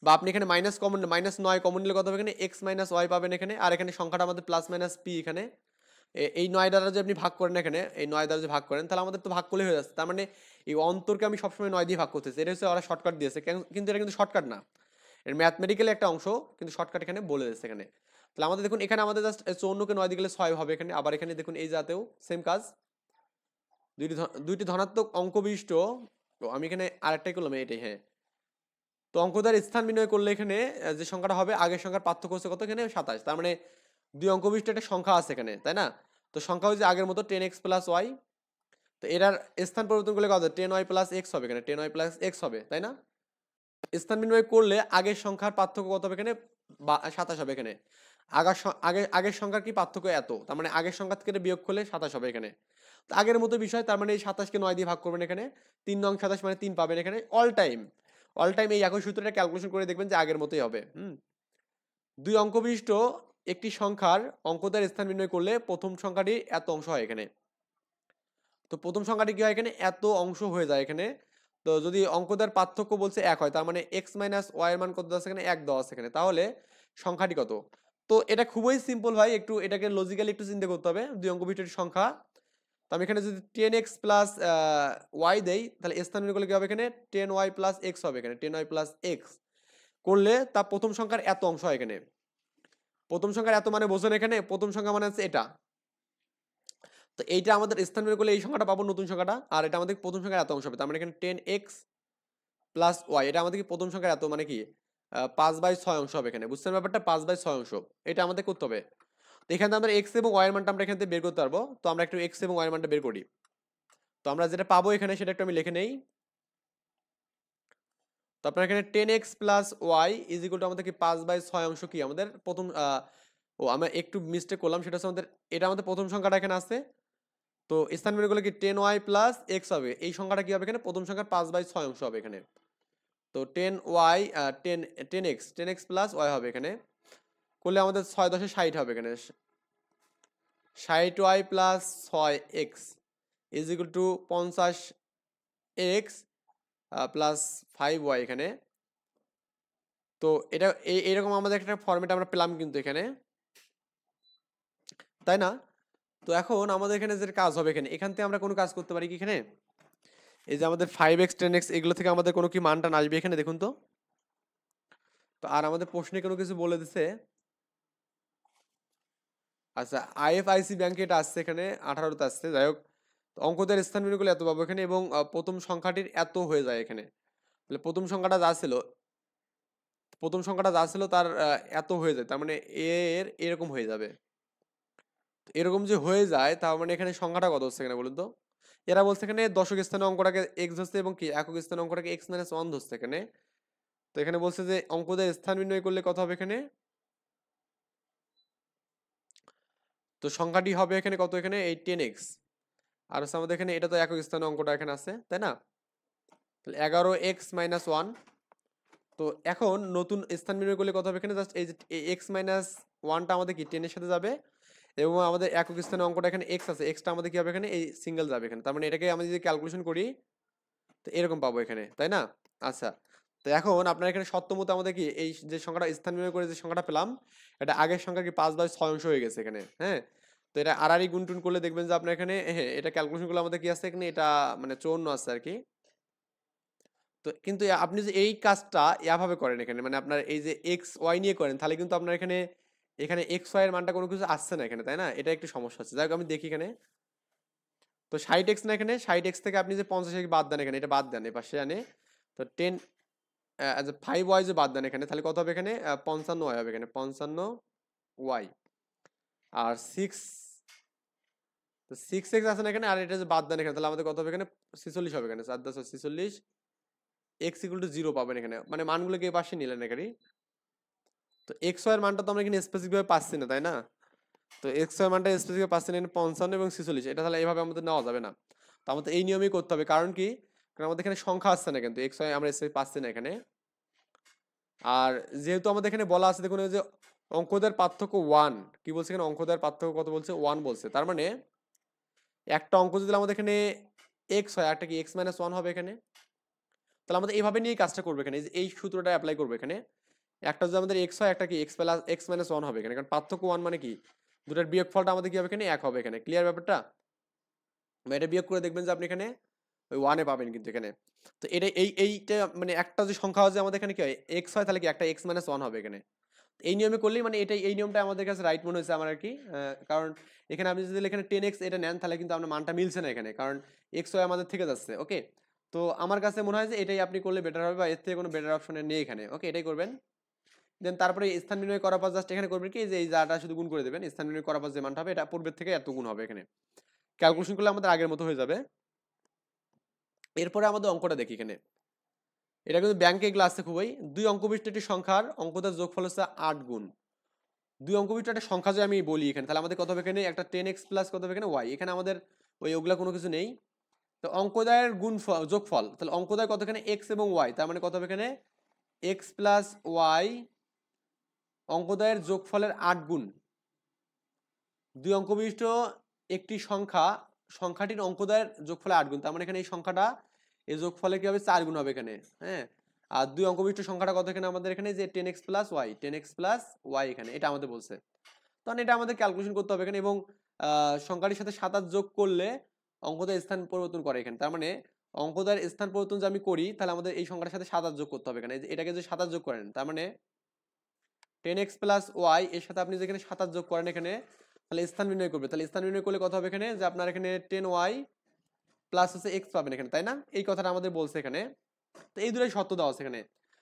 বা আপনি এখানে মাইনাস কমন, মাইনাস 9 কমন নিলে কত হবে এখানে, x মাইনাস ওয়াই পাবেন এখানে। আর এখানে সংখ্যাটা আমাদের প্লাস মাইনাস পি এখানে, এই 9 দ্বারা যে আপনি ভাগ করেন এখানে, এই 9 দ্বারা যে ভাগ করেন, তাহলে আমাদের তো ভাগ করলেই হয়ে যাচ্ছে। তার মানে এই অন্তরকে আমি সবসময় 9 দিয়ে ভাগ করতেছি, এটা হচ্ছে ওরা শর্টকাট দিয়েছে, কিন্তু এটা কিন্তু শর্টকাট না, এর ম্যাথমেটিক্যালি একটা অংশ, কিন্তু শর্টকাট এখানে বলে দিয়েছে এখানে। তাহলে আমাদের দেখুন এখানে আমাদের জাস্ট 54কে 9 দিয়ে গেলে 6 হবে এখানে। আবার এখানে দেখুন এই জাতেও সেম কাজ, দুইটি ধনাত্মক অঙ্ক বিশিষ্ট, তো আমি এখানে আরেকটাই করলাম এটাই, হ্যাঁ। তো অঙ্ক দ্বারা স্থান বিনিময় করলে এখানে যে সংখ্যাটা হবে, আগের সংখ্যার পার্থক্য হচ্ছে কত এখানে 27, তার মানে 2 অঙ্ক বিশিষ্ট একটা সংখ্যা আছে এখানে, তাই না। তো সংখ্যা হচ্ছে আগের মতো 10x প্লাস ওয়াই, তো এটার স্থান পরিবর্তন করলে কত 10y প্লাস এক্স হবে এখানে, 10y প্লাস এক্স হবে, তাই না। স্থান বিনিময় করলে আগের সংখ্যার পার্থক্য কত হবে এখানে, 27 হবে এখানে। আগের সংখ্যার কি পার্থক্য এত, তার মানে আগের সংখ্যা থেকে বিয়োগ করলে 27 হবে এখানে। তো আগের মতো বিষয়, তার মানে এই 27কে 9 দিয়ে ভাগ করবেন এখানে, 3 নং 27 মানে 3 পাবেন এখানে। অল টাইম এই একই সূত্রটা ক্যালকুলেশন করে দেখবেন যে আগের মতোই হবে। 2 অঙ্ক বিশিষ্ট একটি সংখ্যার অঙ্ক দ্বারা স্থান বিনিময় করলে প্রথম সংখ্যাটি এত অংশ হয় এখানে। তো প্রথম সংখ্যাটি কি হয় এখানে, এত অংশ হয়ে যায় এখানে। তো যদি অঙ্কদের পার্থক্য বলছে 1 হয়, তার মানে x মাইনাস ওয়াই এর মান কত দেওয়া আছে এখানে, 1 দেওয়া আছে এখানে, তাহলে সংখ্যাটি কত। তো এটা খুবই সিম্পল ভাই, একটু এটাকে লজিক্যালি একটু চিন্তা করতে হবে। 2 অঙ্ক বিশিষ্ট সংখ্যা, তো আমি এখানে যদি 10x প্লাস ওয়াই দেই, তাহলে স্থান বিনিময় করলে কি হবে এখানে, 10y প্লাস এক্স হবে এখানে, 10y প্লাস এক্স করলে তা প্রথম সংখ্যার এত অংশ হয় এখানে। প্রথম সংখ্যার এত মানে বোঝেন এখানে, প্রথম সংখ্যা মানে হচ্ছে এটা। তো এইটা আমাদের স্থান বের করলে এই সংখ্যাটা পাবো, নতুন সংখ্যাটা, আর এটা আমাদের প্রথম সংখ্যার এত অংশ হবে, তার মানে এখানে 10x প্লাস ওয়াই, এটা আমাদের কি প্রথম সংখ্যার এত মানে কি 5/6 অংশ হবে এখানে। বুঝছেন ব্যাপারটা, 5/6 অংশ, এটা আমাদের করতে হবে। তো এখানে আমরা এক্স এবং ওয়াই এর মানটা আমরা এখান থেকে বের করতে পারবো। তো আমরা একটু এক্স এবং ওয়াই এর মানটা বের করি। তো আমরা যেটা পাবো এখানে সেটা একটু আমি লিখে নেই। তো আপনার এখানে 10x plus Y is equal to আমাদের কি 5/6 অংশ কি আমাদের প্রথম, আমরা একটু মিস্টেক করলাম, সেটা হচ্ছে আমাদের, এটা আমাদের প্রথম সংখ্যাটা এখানে আছে। তো স্থান বের করলে কি 10y প্লাস এক্স হবে, এই সংখ্যাটা কি হবে এখানে, প্রথম সংখ্যার 5/6 অংশ হবে এখানে। তো 10y 10x প্লাস ওয়াই হবে এখানে, করলে আমাদের 6 10 60 হবে এখানে, 60y plus 6x is equal two 50x plus 5y এখানে। তো এটা এইরকম আমাদের একটা ফরম্যাট আমরা পেলাম কিন্তু এখানে, তাই না? তো এখন আমাদের এখানে যে কাজ হবে এখানে, এখান থেকে আমরা কোনো কাজ করতে পারি কি এখানে, এই যে আমাদের 5x 10x এগুলো থেকে আমাদের কোনো কি মানটা আসবে এখানে দেখুন তো। তো আর আমাদের প্রশ্নে কোনো কিছু বলে দিছে, আচ্ছা আইএফআইসি ব্যাংকে এটা আসছে এখানে 18তে আসছে, যাই হোক অঙ্কদের স্থান বিন্যাস করলে এত পাবো এখানে, এবং প্রথম সংখ্যাটির এত হয়ে যায় এখানে, তাহলে প্রথম সংখ্যাটা যা ছিল তার এত হয়ে যায়, তার মানে এর এরকম হয়ে যাবে। এরকম যে হয়ে যায় তার মানে এখানে সংখ্যাটা কত হচ্ছে এখানে বলুন তো। এরা বলছে এখানে দশক স্থানে অঙ্কটাকে এক্স ধরছে এবং কি একক স্থানে অঙ্কটাকে এক্স মাইনাস ওয়ান ধরছে এখানে। তো এখানে বলছে যে অঙ্কদের স্থান নির্ণয় করলে কত হবে এখানে, তো সংখ্যাটি হবে এখানে কত, এখানে এই 10x, আর হচ্ছে আমাদের এখানে এটা তো একক স্থানে অঙ্কটা এখানে আছে তাই না, তাহলে 11x মাইনাস ওয়ান। তো এখন নতুন স্থান নির্ণয় করলে কত হবে এখানে, জাস্ট এই যে এক্স মাইনাস ওয়ানটা আমাদের কি 10 এর সাথে যাবে, এবং আমাদের একক স্থানে অঙ্কটা এখানে এক্স আছে, এক্সটা আমাদের কি হবে এখানে এই সিঙ্গেল যাবে এখানে, তার মানে এটাকে আমি যদি ক্যালকুলেশন করি তো এরকম পাবো এখানে তাই না। আচ্ছা, তো এখন আপনার এখানে সত্যমত আমাদের কি এই যে সংখ্যাটা স্থান নির্ণয় করে যে সংখ্যাটা পেলাম, এটা আগের সংখ্যা কি 5/6 অংশ হয়ে গেছে এখানে, হ্যাঁ। তো এটা আড়াআড়ি গুণ টুন করলে দেখবেন যে আপনার এখানে, হ্যাঁ এটা ক্যালকুলেশন করলে আমাদের কি আছে এখানে, এটা মানে 54 আছে আর কি। তো কিন্তু আপনি যে এই কাজটা এভাবে করেন এখানে, মানে আপনার এই যে এক্স ওয়াই নিয়ে করেন, তাহলে কিন্তু আপনার এখানে এখানে এক্স ওয়াই এর মানটা কোনো কিছু আসছে না এখানে তাই না, এটা একটু সমস্যা হচ্ছে। যাই হোক আমি দেখি এখানে, তো 60x না এখানে, 60x থেকে আপনি যে 50 বাদ দেন এখানে, এটা বাদ দেন এই পাশে আনে, তো 10 5y যে বাদ দেন এখানে, তাহলে কত হবে এখানে 55y হবে এখানে, 55y। আর 6x আছে না এখানে, আর এটা যে বাদ দেন এখানে, তাহলে আমাদের কত হবে এখানে 46 হবে এখানে, 4×46 x ইকুয়াল টু 0 পাবেন এখানে, মানে মানগুলোকে এই পাশে নিলেন এখানে। তো এক্স ওয়াই এর মানটা তো আমরা এখানে স্পেসিফিক ভাবে পাচ্ছি না তাই না, তো এক্স ওয়াই মানটা স্পেসিফিক ভাবে পাচ্ছি না এখানে 55 এবং 46, এটা তাহলে এইভাবে আমাদের নেওয়া যাবে না। তো আমাদের এই নিয়মেই করতে হবে, কারণ কি, কারণ আমাদের এখানে সংখ্যা আসছে না কিন্তু এক্স ওয়াই আমরা স্পেসিফিক পাচ্ছি না এখানে। আর যেহেতু আমাদের এখানে বলা আছে দেখুন এই যে অঙ্কদের পার্থক্য 1, কি বলছে এখানে, অঙ্কদের পার্থক্য কত বলছে 1 বলছে, তার মানে একটা অঙ্ক যদি আমাদের এখানে এক্স হয়, একটা কি এক্স মাইনাস ওয়ান হবে এখানে, তাহলে আমাদের এইভাবে নিয়ে কাজটা করবে এখানে, এই সূত্রটা অ্যাপ্লাই করবে এখানে। একটা যদি আমাদের এক্স হয়, একটা কি x plus x minus one হবে এখানে, কারণ পার্থক্য ওয়ান মানে কি, দুটার বিয়োগফলটা আমাদের কি হবে এখানে এক হবে এখানে, ক্লিয়ার ব্যাপারটা। এটা বিয়োগ করে দেখবেন যে আপনি এখানে ওই ওয়ানে পাবেন কিন্তু এখানে। তো এটা এইটা মানে একটা যে সংখ্যা আছে আমাদের এখানে কি হয় এক্স হয়, তাহলে কি একটা এক্স মাইনাস ওয়ান হবে এখানে। এই নিয়মে করলেই মানে এটাই, এই নিয়মটা আমাদের কাছে রাইট মনে হয়েছে আমার আর কি, কারণ এখানে আপনি যদি এখানে 10x এটা নেন তাহলে কিন্তু আপনার মানটা মিলছে না এখানে, কারণ এক্স ওয়াই আমাদের থেকে যাচ্ছে, ওকে। তো আমার কাছে মনে হয় যে এটাই আপনি করলে বেটার হবে, বা এর থেকে কোনো বেটার অপশন নেই এখানে, ওকে এটাই করবেন। দেন তারপরে স্থান নির্ণয় করার পর জাস্ট এখানে করবেন কি, যে এই জায়গাটা শুধু গুণ করে দেবেন, স্থান নির্ণয় করার পর যে মানটা হবে এটা পূর্বের থেকে এত গুণ হবে এখানে, ক্যালকুলেশন করলে আমাদের আগের মতো হয়ে যাবে। এরপরে আমাদের অঙ্কটা দেখি এখানে, এটা কিন্তু ব্যাংকে এগুলো আসছে খুবই, দুই অঙ্ক বিশিষ্ট একটি সংখ্যার অঙ্কদের যোগফল হচ্ছে 8 গুণ। দুই অঙ্ক বিশিষ্ট একটা সংখ্যা যদি আমি বলি এখানে, তাহলে আমাদের কত হবে এখানে, একটা 10x প্লাস কত হবে এখানে y, এখানে আমাদের ওগুলা কোনো কিছু নেই। তো অঙ্কোদয়ের গুণ যোগফল, তাহলে অঙ্কোদয় কত এখানে x এবং y, তার মানে কত হবে এখানে x প্লাস y, অঙ্কোদয়ের যোগফলের 8 গুণ। দুই অঙ্ক বিশিষ্ট একটি সংখ্যাটির অঙ্কোদয়ের যোগফলে 8 গুণ, তার মানে এখানে এই সংখ্যাটা এই যোগফলে কি হবে 4 গুণ হবে এখানে, হ্যাঁ। আর দুই অঙ্ক বিশিষ্ট সংখ্যাটা কত এখানে আমাদের এখানে, যে 10x plus y, 10x plus y এখানে এটা আমাদের বলছে। তখন এটা আমাদের ক্যালকুলেশন করতে হবে এখানে, এবং সংখ্যাটির সাথে 27 যোগ করলে অঙ্কদের স্থান পরিবর্তন করে এখানে, তার মানে অঙ্কদের স্থান পরিবর্তন যদি আমি করি তাহলে আমাদের এই সংখ্যাটার সাথে 27 যোগ করতে হবে এখানে, এটাকে যদি 27 যোগ করেন তার মানে 10x প্লাস ওয়াই এর সাথে আপনি যেখানে 27 যোগ করেন এখানে, তাহলে স্থান নির্ণয় করবে, তাহলে স্থান নির্ণয় করলে কত হবে এখানে, যে আপনার এখানে 10y প্লাস হচ্ছে x পাবেন এখানে তাই না, এই কথাটা আমাদের বলছে এখানে। তো এই দুটোই সত্য দেওয়া আছে এখানে,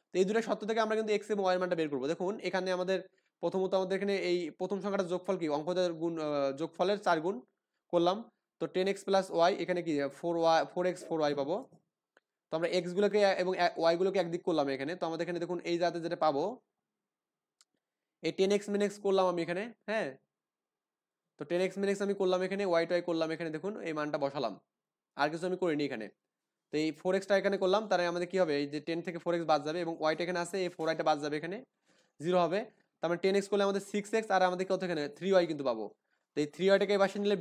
তো এই দুটোই সত্য থেকে আমরা কিন্তু x এবং y এর মানটা বের করবো। দেখুন এখানে আমাদের প্রথমত আমাদের এখানে এই প্রথম সংখ্যাটার যোগফল কি, অঙ্কদের গুণ যোগফলের 4 গুণ করলাম, তো 10x প্লাস ওয়াই এখানে কি 4x 4y পাবো। তো আমরা x গুলোকে এবং y গুলোকে একদিক করলাম এখানে, তো আমাদের এখানে দেখুন এই জাতে যেটা পাবো, এই 10x min x করলাম আমি এখানে, হ্যাঁ। তো 10x min x আমি করলাম এখানে, y করলাম এখানে, দেখুন এই মানটা বসালাম, আর কিছু আমি করিনি এখানে। তো এই 4x টা এখানে করলাম, তার মানে আমাদের কি হবে, এই যে 10 থেকে 4x বাদ যাবে এবং y টা এখানে আছে, এই 4y টা বাদ যাবে, এখানে 0 হবে। তার মানে 10x করলে আমাদের 6x আর আমাদের কত এখানে 3y কিন্তু পাবো। তো এই 3y টাকে এই পাশে নিলে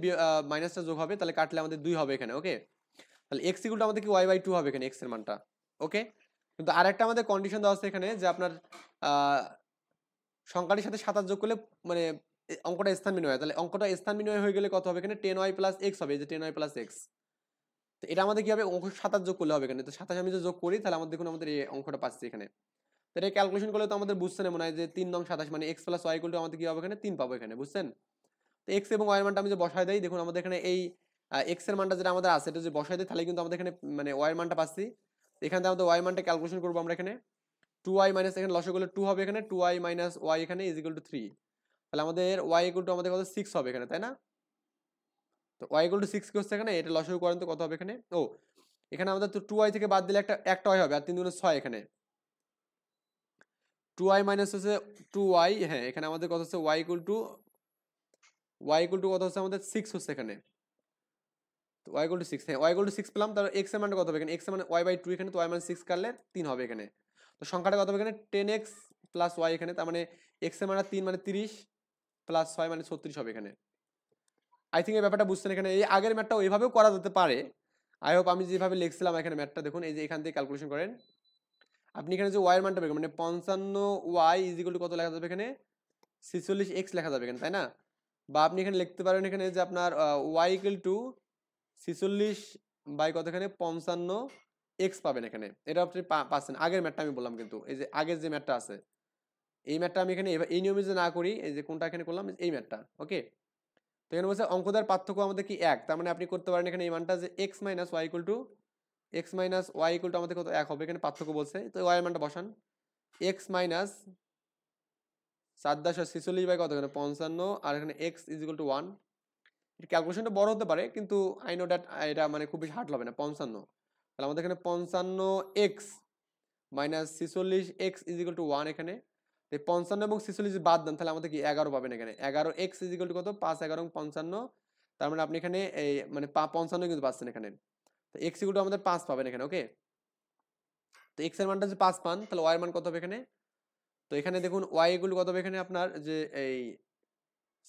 মাইনাসটা যোগ হবে, তাহলে কাটলে আমাদের 2 হবে এখানে। ওকে, তাহলে x ইকুয়াল টু আমাদের কি y/2 হবে এখানে, x এর মানটা। ওকে, কিন্তু আরেকটা আমাদের কন্ডিশন দেওয়া আছে এখানে যে আপনার সংখ্যাটির সাথে 27 যোগ করলে মানে অঙ্কটা স্থান বিনিময় হয়, তাহলে অঙ্কটা স্থান বিনিময় হয়ে গেলে কত হবে এখানে, 10y + x হবে, এই যে 10y + x। তো এটা আমাদের কি হবে, অঙ্ক 27 যোগ করলে হবে এখানে। তো 27 আমি যদি যোগ করি তাহলে আমাদের দেখুন আমাদের এই অঙ্কটা পাচ্ছি এখানে। তো এটা ক্যালকুলেশন করলে তো আমাদের বুঝছেন মনে হয় যে 3 নং 27 মানে x + y = আমাদের কি হবে এখানে 3 পাবো এখানে, বুঝছেন? তো x এবং y এর মানটা আমি যে বসায় দেই, দেখুন আমাদের এখানে এই x এর মানটা যেটা আমাদের আছে এটা যদি বসায় দিই তাহলে কিন্তু আমাদের এখানে মানে y এর মানটা পাচ্ছি। এখান থেকে আমাদের y এর মানটা ক্যালকুলেশন করব আমরা এখানে। 2y মাইনাস এখানে লসাগু করলে 2 হবে এখানে, 2y - y এখানে = 3। তাহলে আমাদের y = আমাদের কত 6 হবে এখানে, তাই না? তো y = 6 কি হচ্ছে এখানে, এটা লসাগু করেন তো কত হবে এখানে। ও এখানে আমাদের তো 2y থেকে বাদ দিলে একটা y হবে, আর 3 × 6 এখানে 2y মাইনাস হচ্ছে 2y। হ্যাঁ, এখানে আমাদের কত হচ্ছে y = কত হচ্ছে আমাদের 6 হচ্ছে এখানে। তো y = 6, হ্যাঁ y = 6 পেলাম। তাহলে x এর মানটা কত হবে এখানে, x এর মানে y/2 এখানে, তো y - 6 কাটলে 3 হবে এখানে। তো সংখ্যাটা কত হবে এখানে 10x + y এখানে, তার মানে x এর মান 3 মানে 30 + 6 মানে 36 হবে এখানে। আই থিঙ্ক এই ব্যাপারটা বুঝছেন এখানে। এই আগের ম্যাথটা ওইভাবেও করা যেতে পারে। আই হোপ আমি যেভাবে লিখছিলাম এখানে ম্যাথটা দেখুন, এই যে এখান থেকে ক্যালকুলেশন করেন। আপনি এখানে যে y এর মানটা বের করবেন মানে 55y = কত লেখা যাবে এখানে, 46x লেখা যাবে এখানে, তাই না? বা আপনি এখানে লিখতে পারেন এখানে যে আপনার y = 46 বাই কত এখানে 55x পাবেন এখানে। এটা আপনি পাচ্ছেন। আগের ম্যাথটা আমি বললাম কিন্তু, এই যে আগের যে ম্যাথটা আছে এই ম্যাথটা আমি এখানে এই নিয়মে যে না করি, এই যে কোনটা এখানে করলাম এই ম্যাথটা। ওকে, তো এখানে বলছে অঙ্কটার পার্থক্য আমাদের কি 1, তার মানে আপনি করতে পারেন এখানে এই মানটা যে x - y = আমাদের কত 1 হবে এখানে, পার্থক্য বলছে। তো y এর মানটা বসান, x - 4×46 বাই কত এখানে 55, আর এখানে x = 1। এটা ক্যালকুলেশনটা বড় হতে পারে কিন্তু আই নো দ্যাট এটা মানে খুব বেশি হার্ড হবে না। 55, তাহলে আমাদের এখানে 55x - 46x = 1 এখানে। এই 55 এবং 46 যদি বাদ দেন তাহলে আমাদের কি 11 পাবেন এখানে। 11x = কত 5 11 55, তার মানে আপনি এখানে এই মানে 55 কিন্তু পাচ্ছেন এখানে। তো x = আমাদের 5 পাবেন এখানে। ওকে, তো x এর মানটা যদি 5 পান তাহলে y এর মান কত হবে এখানে। তো এখানে দেখুন y = কত হবে এখানে আপনার যে এই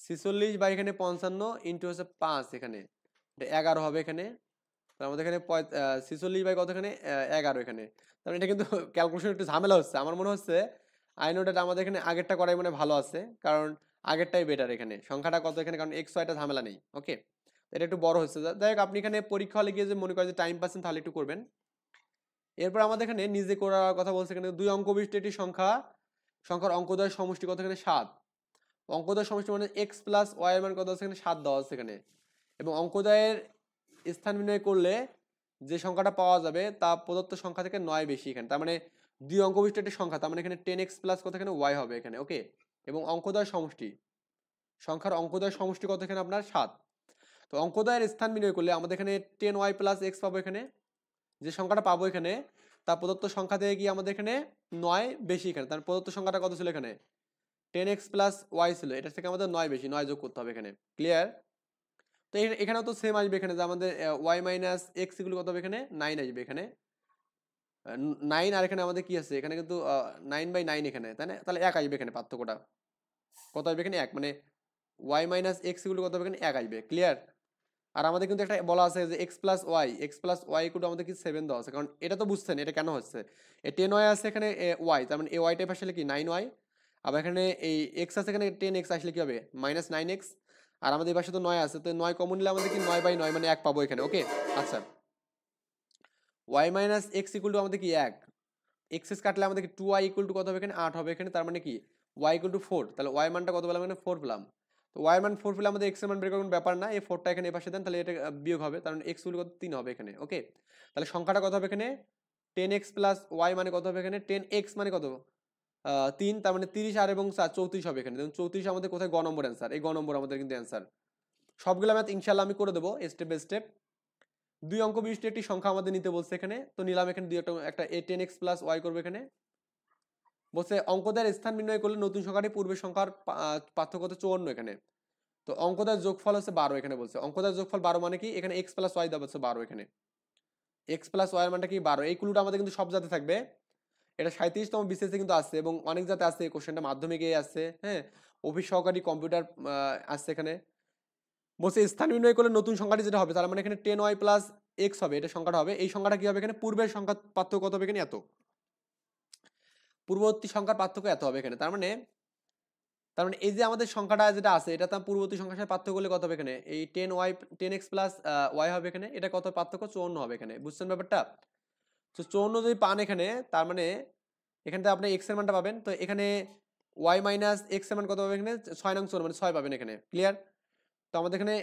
46 বাই এখানে 55 ইন্টু হচ্ছে 5 এখানে, এটা 11 হবে এখানে। তো আমাদের এখানে 46 বাই কত এখানে 11 এখানে। তার মানে এটা কিন্তু ক্যালকুলেশন একটু ঝামেলা হচ্ছে আমার মনে হচ্ছে। আই নো দ্যাট আমাদের এখানে আগেরটা করাই মানে ভালো আছে, কারণ আগেরটাই বেটার এখানে। সংখ্যাটা কত এখানে, কারণ x y টা ঝামেলা নেই। ওকে, এটা একটু বড় হচ্ছে। যাই হোক, আপনি এখানে পরীক্ষা হলে গিয়ে যে মনে করেন যে টাইম পাচ্ছেন তাহলে একটু করবেন। এরপর আমাদের এখানে নিজে করার কথা বলছে এখানে 2 অঙ্ক বিশিষ্ট একটি সংখ্যার অঙ্কদ্বয়ের সমষ্টি কত এখানে 7। অঙ্কদ্বয়ের সমষ্টি মানে x + y এর মান কত আছে এখানে 7 দেওয়া আছে এখানে। এবং অঙ্কদ্বয়ের স্থান নির্ণয় করলে যে সংখ্যাটা পাওয়া যাবে তা প্রদত্ত সংখ্যা থেকে 9 বেশি এখানে। তার মানে 2 অঙ্ক বিশিষ্ট একটি সংখ্যা, তার মানে এখানে 10x + কত এখানে y হবে এখানে। ওকে, এবং অঙ্কদ্বয়ের সমষ্টি, সংখ্যার অঙ্কদ্বয়ের সমষ্টি কত এখানে আপনার 7। তো অঙ্কদ্বয়ের স্থান নির্ণয় করলে আমাদের এখানে 10y + x পাবো এখানে। যে সংখ্যাটা পাবো এখানে তা প্রদত্ত সংখ্যা থেকে কি আমাদের এখানে 9 বেশি এখানে। তার প্রদত্ত সংখ্যাটা কত ছিল এখানে 10x + y ছিল, এটার থেকে আমাদের 9 বেশি, 9 যোগ করতে হবে এখানে। ক্লিয়ার? তো এখানেও তো সেম আসবে এখানে যে আমাদের y - x = কত হবে এখানে 9 আসবে এখানে। 9 আর এখানে আমাদের কি আছে এখানে কিন্তু 9/9 এখানে, তাই না? তাহলে 1 আসবে এখানে, পার্থক্যটা কত আসবে এখানে 1, মানে y - x = কত হবে এখানে 1 আসবে। ক্লিয়ার? আর আমাদের কিন্তু একটা বলা আছে যে x + y = আমাদের কি 7 দেওয়া আছে, কারণ এটা তো বুঝছেন এটা কেন হচ্ছে। এই 10y আছে এখানে y, তার মানে এই y টাইপ আসলে কি 9y। আবার এখানে এই x আছে এখানে 10x আসলে কি হবে -9x। আর আমাদের এই পাশে তো 9 আছে, তো 9 কমন নিলে আমাদের কি 9/9 মানে 1 পাবো এখানে। ওকে, আচ্ছা y - x = আমাদের কি 1, x কাটলে আমাদের কি 2y = কত হবে এখানে 8 হবে এখানে। তার মানে কি y = 4, তাহলে y মানটা কত পেলাম এখানে 4 পেলাম। তো y মান 4 পেলে আমাদের x এর মান বের করার কোনো ব্যাপার না, এই 4টা এখানে এই পাশে দেন তাহলে এটা বিয়োগ হবে, কারণ x = কত 3 হবে এখানে। ওকে, তাহলে সংখ্যাটা কত হবে এখানে 10x + y মানে কত হবে এখানে 10x মানে কত 3, তার মানে 30 আর এবং 4 34 হবে এখানে। দেখুন 34 আমাদের কোথায় গ নম্বর অ্যান্সার, এই গ নম্বর আমাদের কিন্তু অ্যান্সার। সবগুলো ম্যাথ ইনশাআল্লাহ আমি করে দেবো স্টেপ বাই স্টেপ। 2 অঙ্ক বিশিষ্ট একটি সংখ্যা আমাদের নিতে বলছে এখানে, তো নিলাম এখানে একটা 10x + y করবে এখানে। বলছে অঙ্কদের স্থান নির্ণয় করলে নতুন সংখ্যাটি পূর্বের সংখ্যার পার্থক্য হচ্ছে 54 এখানে। তো অঙ্কদের যোগফল হচ্ছে 12 এখানে বলছে। অঙ্কদের যোগফল 12 মানে কি এখানে x + y দেওয়া হচ্ছে 12 এখানে। এক্স প্লাস ওয়াই এর মানটা কি 12, এই ক্লুটা আমাদের কিন্তু সব জাতে থাকবে। এটা 37তম বিসিএসে কিন্তু আসছে এবং অনেক জাতে আসছে, এই কোশ্চেনটা মাধ্যমিকে আসছে, হ্যাঁ, অফিস সহকারী কম্পিউটার আসছে। এখানে বলছে স্থান নির্ণয় করলে নতুন সংখ্যাটি যেটা হবে, তার মানে এখানে 10y প্লাস এক্স হবে, এটা সংখ্যাটা হবে। এই সংখ্যাটা কি হবে এখানে, পূর্বের সংখ্যার পার্থক্য কত হবে এখানে, এত, পূর্ববর্তী সংখ্যার পার্থক্য এত হবে এখানে। তার মানে এই যে আমাদের সংখ্যাটা যেটা আছে, এটা তার পূর্ববর্তী সংখ্যার সাথে পার্থক্য করলে কত হবে এখানে, এই 10x প্লাস ওয়াই হবে এখানে, এটা কত পার্থক্য, 54 হবে এখানে। বুঝছেন ব্যাপারটা? তো 54 যদি পান এখানে, তার মানে এখানে তো আপনি এক্স এর মানটা পাবেন, তো এখানে ওয়াই মাইনাস এক্স এর মান কত পাবেন এখানে, 6 নং 4 মানে 6 পাবেন এখানে। ক্লিয়ার? তো আমাদের এখানে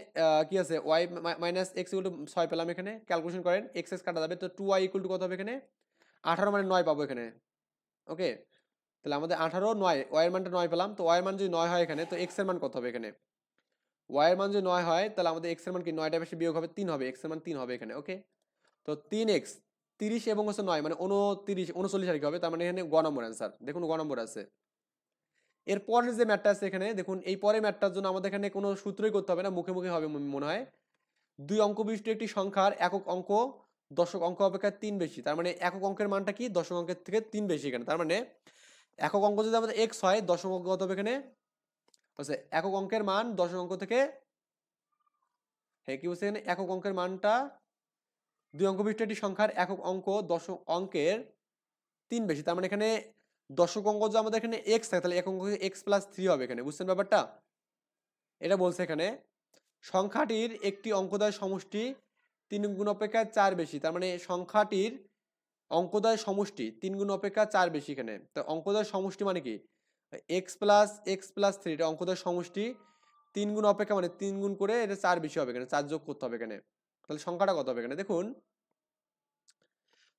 কি আছে, Y minus X equal to 6 পেলাম এখানে, ক্যালকুলেশন করেন, এক্স এক্স কাটা যাবে, তো 2y ইকুয়াল টু কত হবে এখানে, 18 মানে 9 পাবো এখানে। ওকে, তাহলে আমাদের 18 9, ওয়াই এর মানটা 9 পেলাম, তো ওয়াই এর মান যদি 9 হয় এখানে, তো এক্স এর মান কত হবে এখানে, ওয়াই এর মান যদি 9 হয় তাহলে আমাদের এক্স এর মান কি, 9টা বেশি বিয়োগ হবে 3 হবে, এক্স এর মান 3 হবে এখানে। ওকে, তো 3x 30 এবং হচ্ছে 9 মানে 29 39 আর কি হবে, তার মানে এখানে গ নম্বর অ্যান্সার। দেখুন গ নম্বর আছে। এরপরে যে ম্যাথটা আছে এখানে দেখুন, এই পরের ম্যাথটার জন্য আমাদের এখানে কোনো সূত্রই করতে হবে না, মুখে মুখে হবে মনে হয়। 2 অঙ্ক বিশিষ্ট একটি সংখ্যার একক অঙ্ক দশক অঙ্ক অপেক্ষা 3 বেশি, তার মানে একক অঙ্কের মানটা কি, দশক অঙ্কের থেকে 3 বেশি এখানে। তার মানে একক অঙ্ক যদি আমাদের x হয়, দশক অঙ্ক কত হবে এখানে, বলছে একক অঙ্কের মান দশক অঙ্ক থেকে, হ্যাঁ কি বলছে এখানে, একক অঙ্কের মানটা 2 অঙ্ক বিশিষ্ট একটি সংখ্যার একক অঙ্ক দশক অঙ্কের 3 বেশি, তার মানে এখানে দশক অঙ্ক যদি আমাদের এখানে x থাকে, তাহলে একক অঙ্ক x প্লাস 3 হবে এখানে। বুঝছেন ব্যাপারটা? এটা বলছে এখানে সংখ্যাটির একটি অঙ্কদ্বয় সমষ্টি 3 গুণ অপেক্ষা 4 বেশি, তার মানে সংখ্যাটির অঙ্কদ্বয় সমষ্টি 3 গুণ অপেক্ষা 4 বেশি এখানে। তো অঙ্কদ্বয় সমষ্টি মানে কি, x প্লাস 3, এটা অঙ্কদ্বয় সমষ্টি 3 গুণ অপেক্ষা মানে 3 গুণ করে এটা 4 বেশি হবে এখানে, 4 যোগ করতে হবে এখানে। তাহলে সংখ্যাটা কত হবে এখানে দেখুন,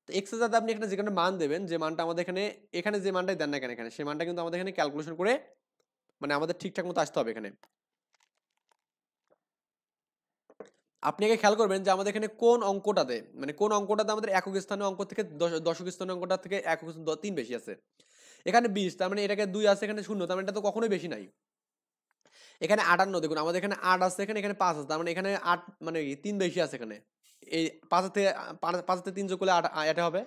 তো x এর সাথে আপনি এখানে যেখানে মান দেবেন, যে মানটা আমাদের এখানে, এখানে যে মানটাই দেন না কেন এখানে, সেই মানটা কিন্তু আমাদের এখানে ক্যালকুলেশন করে মানে আমাদের ঠিকঠাক মতো আসতে হবে এখানে। আপনি আগে খেয়াল করবেন যে আমাদের এখানে কোন অঙ্কটাতে, মানে কোন অঙ্কটাতে আমাদের একক স্থানীয় অঙ্ক থেকে দশক স্থানীয় অঙ্কটা থেকে একক 3 বেশি আছে। এখানে 20, তার মানে এটাকে 2 আছে, এখানে 0, তার মানে এটা তো কখনোই বেশি নাই। এখানে 58, দেখুন আমাদের এখানে 8 আছে, এখানে 5 আছে, তার মানে এখানে 8 মানে 3 বেশি আছে এখানে। এই 5 থেকে 5 থেকে 3 যোগ করলে 8 এটা হবে।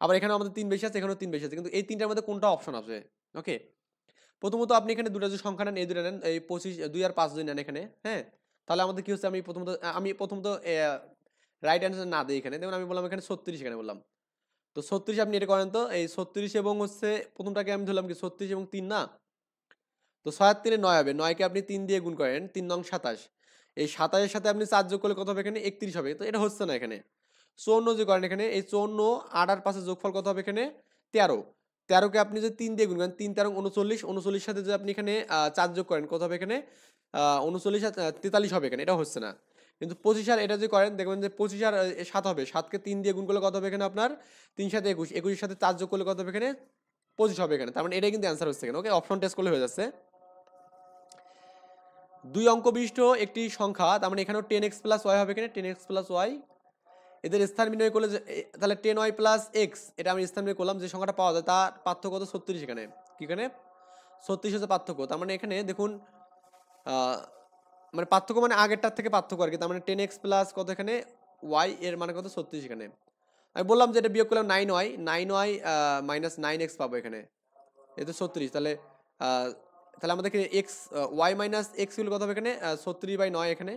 আবার এখানে আমাদের 3 বেশি আছে, এখানেও 3 বেশি আছে, কিন্তু এই তিনটার মধ্যে কোনটা অপশন আছে? ওকে, প্রথমত আপনি এখানে দুটো যে সংখ্যা নেন, এই দুটো নেন, এই 25 2 আর 5 যদি নেন এখানে, হ্যাঁ, তাহলে আমাদের কি হচ্ছে, আমি প্রথমত রাইট অ্যান্সার না দিই এখানে, দেখুন আমি বললাম এখানে 36 এখানে বললাম, তো 36 আপনি এটা করেন, তো এই 36 এবং হচ্ছে প্রথমটাকে আমি ধরলাম কি 36 এবং 3 না, তো 6 আর 3 9 হবে, 9 কে আপনি 3 দিয়ে গুণ করেন, 3 নং 27, এই 27 এর সাথে আপনি 4 যোগ করলে কত হবে এখানে, 31 হবে, তো এটা হচ্ছে না এখানে। 54 যে করেন এখানে, এই 54 8 আর 5 এর যোগফল কত হবে এখানে, 13, 13 কে আপনি যদি 3 দিয়ে গুণ করেন, 3 13 39, 39 সাথে যদি আপনি এখানে 4 যোগ করেন কত হবে এখানে, 39 আর 43 হবে এখানে, এটা হচ্ছে না। কিন্তু 25 আর এটা যদি করেন দেখবেন যে 25 আর 7 হবে, 7 কে 3 দিয়ে গুণ করলে কত হবে এখানে আপনার, 3 7 21, 21 এর সাথে 4 যোগ করলে কত হবে এখানে, 25 হবে এখানে। তার মানে এটাই কিন্তু অ্যান্সার হচ্ছে এখানে। ওকে, অপশন টেস্ট করলে হয়ে যাচ্ছে। 2 অঙ্ক বিশিষ্ট একটি সংখ্যা, তার মানে এখানেও 10x প্লাস ওয়াই হবে এখানে, 10x প্লাস ওয়াই, এদের স্থান বিনিময় করলে তাহলে 10y প্লাস এক্স, এটা আমি স্থান বিনিময় করলাম, যে সংখ্যাটা পাওয়া যায় তার পার্থক্য কত, 36 এখানে, কি এখানে 36 হচ্ছে পার্থক্য। তার মানে এখানে দেখুন মানে পার্থক্য মানে আগেরটার থেকে পার্থক্য আর কি, তার মানে 10x প্লাস কত এখানে y এর মানে কত 36 এখানে। আমি বললাম যে এটা বিয়োগ করলাম 9y মাইনাস 9x পাবো এখানে, এই তো 36, তাহলে তাহলে আমাদের এক্স ওয়াই মাইনাস এক্স কত হবে এখানে, 36/9 এখানে,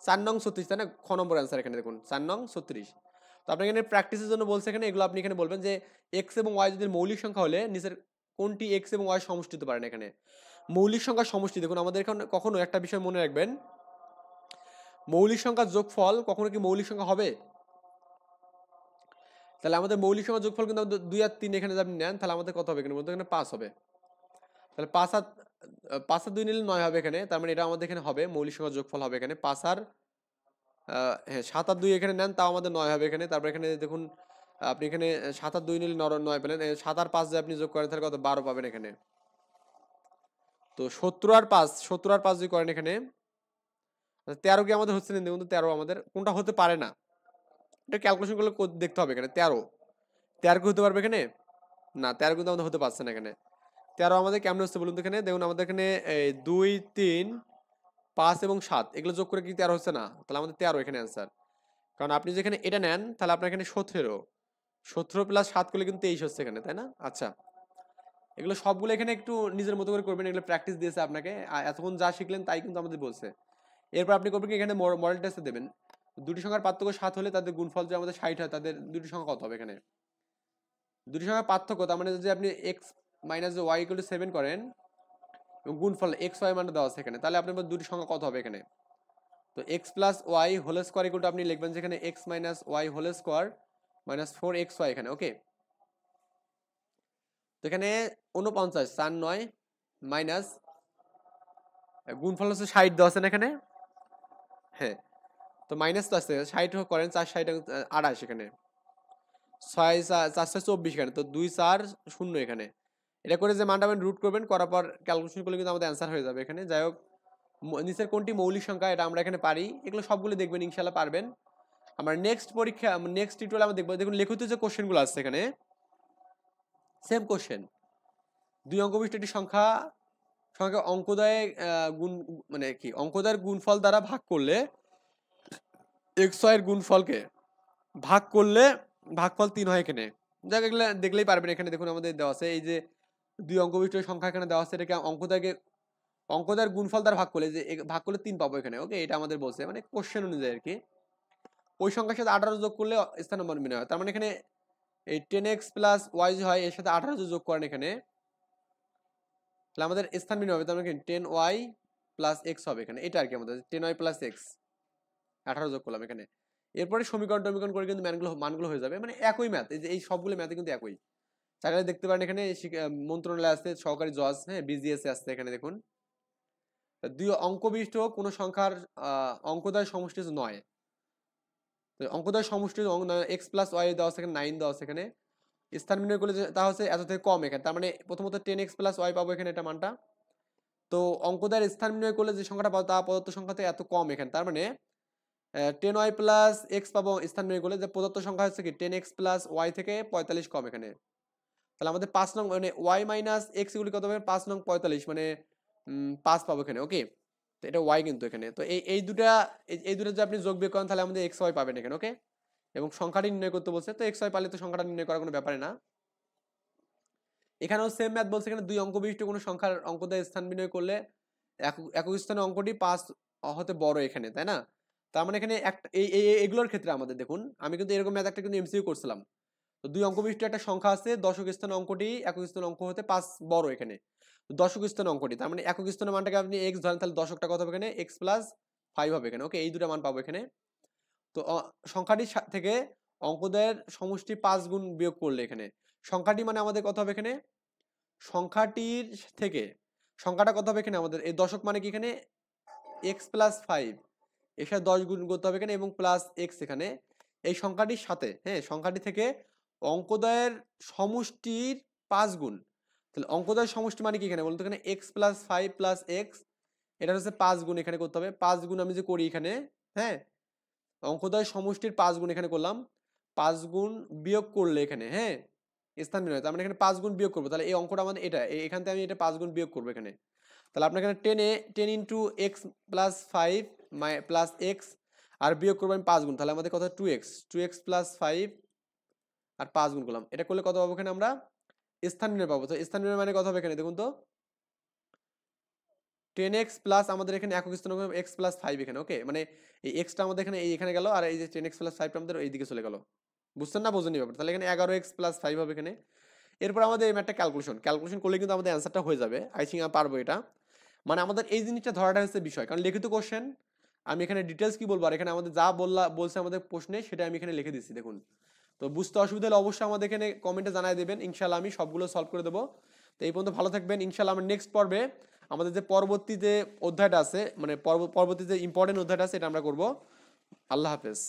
4 নং 36, তাই না, খ নম্বর অ্যান্সার এখানে দেখুন 4 নং 36। তো আপনি এখানে প্র্যাকটিসের জন্য বলছে এখানে, এগুলো আপনি এখানে বলবেন যে এক্স এবং ওয়াই যদি মৌলিক সংখ্যা হলে নিচের কোনটি এক্স এবং ওয়াই সমষ্টি হতে পারেন। এখানে মৌলিক সংখ্যার সমষ্টি, দেখুন আমাদের এখানে কখনো একটা বিষয় মনে রাখবেন, মৌলিক সংখ্যার যোগফল কখনো কি মৌলিক সংখ্যা হবে? তাহলে আমাদের মৌলিক সংখ্যার যোগফল কিন্তু 2 আর 3 এখানে যদি আপনি নেন, তাহলে আমাদের কত হবে এখানে, এখানে 5 হবে, তাহলে 5 আর 2 নিলে 9 হবে এখানে, তার মানে এটা আমাদের এখানে হবে মৌলিক সংখ্যার যোগফল হবে এখানে 5 আর হ্যাঁ 7 আর 2 এখানে নেন, তাও আমাদের 9 হবে এখানে। তারপর এখানে দেখুন আপনি এখানে 7 আর 2 নিলে 9 পেলেন, 7 আর 5 যদি আপনি যোগ করেন তাহলে কত 12 পাবেন এখানে। তো 70 আর 5 যদি করেন এখানে 13 কি আমাদের হচ্ছে না, দেখুন 13 আমাদের কোনটা হতে পারে না, এটা ক্যালকুলেশন করলে দেখতে হবে এখানে। 13 কি হতে পারবে এখানে, না 13 কিন্তু আমাদের হতে পারছে না এখানে। 13 আমাদের কেমন হচ্ছে বলুন তো, এখানে দেখুন আমাদের এখানে 2 3 5 এবং 7 এগুলো যোগ করে কি 13 হচ্ছে না, তাহলে আমাদের 13 এখানে অ্যান্সার। কারণ আপনি যেখানে এটা নেন তাহলে আপনার এখানে 17 প্লাস 7 করলে কিন্তু 23 হচ্ছে এখানে, তাই না? আচ্ছা, এগুলো সবগুলো এখানে একটু নিজের মতো করে করবেন, এগুলো প্র্যাকটিস দিয়েছে আপনাকে, আর এতক্ষণ যা শিখলেন তাই কিন্তু আমাদের বলছে। এরপর আপনি করবেন কি, এখানে মডেল টেস্টে দেবেন দুটি সংখ্যার পার্থক্য 7 হলে তাদের গুণফল যে আমাদের 60 হয়, তাদের দুটি সংখ্যা কত হবে এখানে। দুটি সংখ্যার পার্থক্য তার মানে যদি আপনি X minus Y equal to 7 করেন এবং গুণফল এক্স ওয়াই মানে দেওয়া আছে এখানে, তাহলে আপনার দুটি সংখ্যা কত হবে এখানে। তো X plus Y whole square equal to আপনি লিখবেন যেখানে X minus Y whole square minus 4xy এখানে, ওকে। তো এখানে 49 4 9 মাইনাস গুণফল হচ্ছে 60 দেওয়া আছে না এখানে, হ্যাঁ। তো মাইনাস তো আছে 60 করেন, 4 60 28 এখানে, 6 4 24 এখানে, তো 2 4 0 এখানে। এটা করে যে মানটা রুট করবেন, করার পর ক্যালকুলেশন করলে কিন্তু আমাদের অ্যান্সার হয়ে যাবে এখানে। যাই হোক, নিচের কোনটি মৌলিক সংখ্যা এটা আমরা এখানে পারি, এগুলো সবগুলো দেখবেন ইনশাল্লাহ পারবেন। আমরা নেক্সট পরীক্ষা নেক্সট টিউটোরিয়ালে আমরা দেখবো, দেখুন লিখিত যে কোশ্চেনগুলো আছে এখানে সেম কোশ্চেন, দুই অঙ্ক বিশিষ্ট একটি সংখ্যাকে অঙ্কোদয়ে গুণ মানে কি অঙ্কোদয়ের গুণফল দ্বারা ভাগ করলে এক্স ওয়াই এর গুণফলকে ভাগ করলে ভাগফল 3 হয় এখানে। যাক, এগুলো দেখলেই পারবেন। এখানে দেখুন আমাদের দেওয়া আছে এই যে দুই অঙ্ক বিশিষ্ট সংখ্যা এখানে দেওয়া আছে, এটাকে অঙ্কোদয়ের গুণফল দ্বারা ভাগ করলে যে ভাগ করলে 3 পাবো এখানে, ওকে। এটা আমাদের বলছে মানে কোশ্চেন অনুযায়ী আর কি। ওই সংখ্যার সাথে 18 যোগ করলে স্থান নম্বর মিলে হয়, তার মানে এখানে এই 10x প্লাস ওয়াই হয় এর সাথে 18 যোগ করেন এখানে, তাহলে আমাদের স্থান মিলে হবে। তার মানে 10y প্লাস এক্স হবে এখানে, এটা আর কি আমাদের 10y প্লাস এক্স 18 যোগ করলাম এখানে। এরপরে সমীকরণ করে কিন্তু মানগুলো হয়ে যাবে, মানে একই ম্যাথ। এই যে এই সবগুলো ম্যাথে কিন্তু একই। চাইলে দেখতে পারেন এখানে মন্ত্রণালয় আছে, সহকারী জজ, হ্যাঁ, বিজিএস আছে এখানে দেখুন। দুই অঙ্ক বিশিষ্ট কোন সংখ্যার অঙ্কদ্বয় সমষ্টি নয়, তো অঙ্কদ্বয় সমষ্টি এক্স প্লাস ওয়াই দেওয়া আছে এখানে, 9 দেওয়া আছে এখানে। স্থান নির্ণয় করলে তা হচ্ছে এত থেকে কম এখানে, তার মানে প্রথমত 10x প্লাস ওয়াই পাবো এখানে, এটা মানটা। তো অঙ্কদ্বয়ের স্থান নির্ণয় করলে যে সংখ্যাটা পাবো তা প্রদত্ত সংখ্যা থেকে এত কম এখানে, তার মানে 10y প্লাস এক্স পাবো স্থান নির্ণয় করলে, যে প্রদত্ত সংখ্যা হচ্ছে কি 10x প্লাস ওয়াই থেকে 45 কম এখানে। তাহলে আমাদের 5 নং মানে ওয়াই মাইনাস এক্স এগুলি কত হবে, 5 নং 45 মানে 5 পাবো এখানে, ওকে। তো এটা ওয়াই কিন্তু এখানে। তো এই দুটা যদি আপনি যোগ বিয়োগ করেন তাহলে আমাদের এক্স ওয়াই পাবেন এখানে, ওকে। এবং সংখ্যাটি নির্ণয় করতে বলছে, তো এক্স ওয়াই পালে তো সংখ্যাটা নির্ণয় করার কোনো ব্যাপারে না। এখানেও সেম ম্যাথ বলছে, এখানে দুই অঙ্ক বিশিষ্ট কোনো সংখ্যার অঙ্কদ্বয় স্থান বিনিময় করলে একক স্থানে অঙ্কটি 5 হতে বড় এখানে, তাই না? তার মানে এখানে একটা এগুলোর ক্ষেত্রে আমাদের দেখুন, আমি কিন্তু এরকম ম্যাথ একটা কিন্তু এমসিকিউ করছিলাম। তো দুই অঙ্ক বিশিষ্ট একটা সংখ্যা আছে, দশক স্থানে অঙ্কটি একক স্থানে অঙ্ক হতে 5 বড় এখানে। তো দশক স্থানে অঙ্কটি, তার মানে একক স্থানের মানটাকে আপনি x ধরেন, তাহলে দশকটা কত হবে এখানে, x প্লাস 5 হবে এখানে, ওকে। এই দুটো মান পাবো এখানে। তো সংখ্যাটির থেকে অঙ্কদ্বয়ের সমষ্টি 5 গুণ বিয়োগ করলে এখানে সংখ্যাটি মানে আমাদের কত হবে এখানে, সংখ্যাটির থেকে সংখ্যাটা কত হবে এখানে আমাদের, এই দশক মানে কি এখানে এক্স প্লাস 5, এর সাথে 10 গুণ করতে হবে এখানে এবং প্লাস এক্স এখানে এই সংখ্যাটির সাথে, হ্যাঁ, সংখ্যাটি থেকে অঙ্কদ্বয়ের সমষ্টির 5 গুণ। তাহলে অঙ্কদ্বয়ের সমষ্টি মানে কি এখানে বলতো, এখানে এক্স প্লাস 5 প্লাস এক্স, এটা হচ্ছে 5 গুণ এখানে করতে হবে। 5 গুণ আমি যে করি এখানে, হ্যাঁ, অঙ্কদ্বয় সমষ্টির 5 গুণ এখানে করলাম, 5 গুণ বিয়োগ করলে এখানে, হ্যাঁ, স্থান বিনিময়, তার মানে এখানে 5 গুণ বিয়োগ করবো, তাহলে এই অঙ্কটা আমাদের এটা, এখান থেকে আমি এটা 5 গুণ বিয়োগ করবো এখানে। তাহলে আপনার এখানে 10 into x plus 5 plus x আর বিয়োগ করবো আমি 5 গুণ, তাহলে আমাদের কত 2x প্লাস 5 আর 5 গুণ করলাম, এটা করলে কত পাবো এখানে আমরা, স্থান বিনিময় পাবো। তো স্থান বিনিময় মানে কত হবে এখানে দেখুন তো, 10x প্লাস আমাদের এখানে একক স্থান x প্লাস 5 এখানে, ওকে। মানে এই এক্সটা আমাদের এখানে এখানে গেল, আর এই যে 10x প্লাস 5 আমাদের এইদিকে চলে গেল। বুঝছেন না, বোঝেনি ব্যাপার। তাহলে এখানে 11x প্লাস 5 হবে এখানে। এরপর আমাদের এই ম্যাথটা ক্যালকুলেশন করলে কিন্তু আমাদের অ্যান্সারটা হয়ে যাবে, আই থিঙ্ক আমি পারবো এটা। মানে আমাদের এই জিনিসটা ধরাটা হচ্ছে বিষয়, কারণ লিখিত কোশ্চেন আমি এখানে ডিটেলস কি বলবো, আর এখানে আমাদের যা বলছে আমাদের প্রশ্নে সেটা আমি এখানে লিখে দিচ্ছি দেখুন। তো বুঝতে অসুবিধা হলে অবশ্যই আমাদের এখানে কমেন্টে জানাই দেবেন, ইনশাল্লাহ আমি সবগুলো সলভ করে দেবো। তো এই পর্যন্ত ভালো থাকবেন, ইনশাল্লাহ আমরা নেক্সট পর্বে আমাদের যে পরবর্তী যে অধ্যায়টা আছে, মানে পরবর্তী যে ইম্পর্টেন্ট অধ্যায়টা আছে এটা আমরা করবো। আল্লাহ হাফেজ।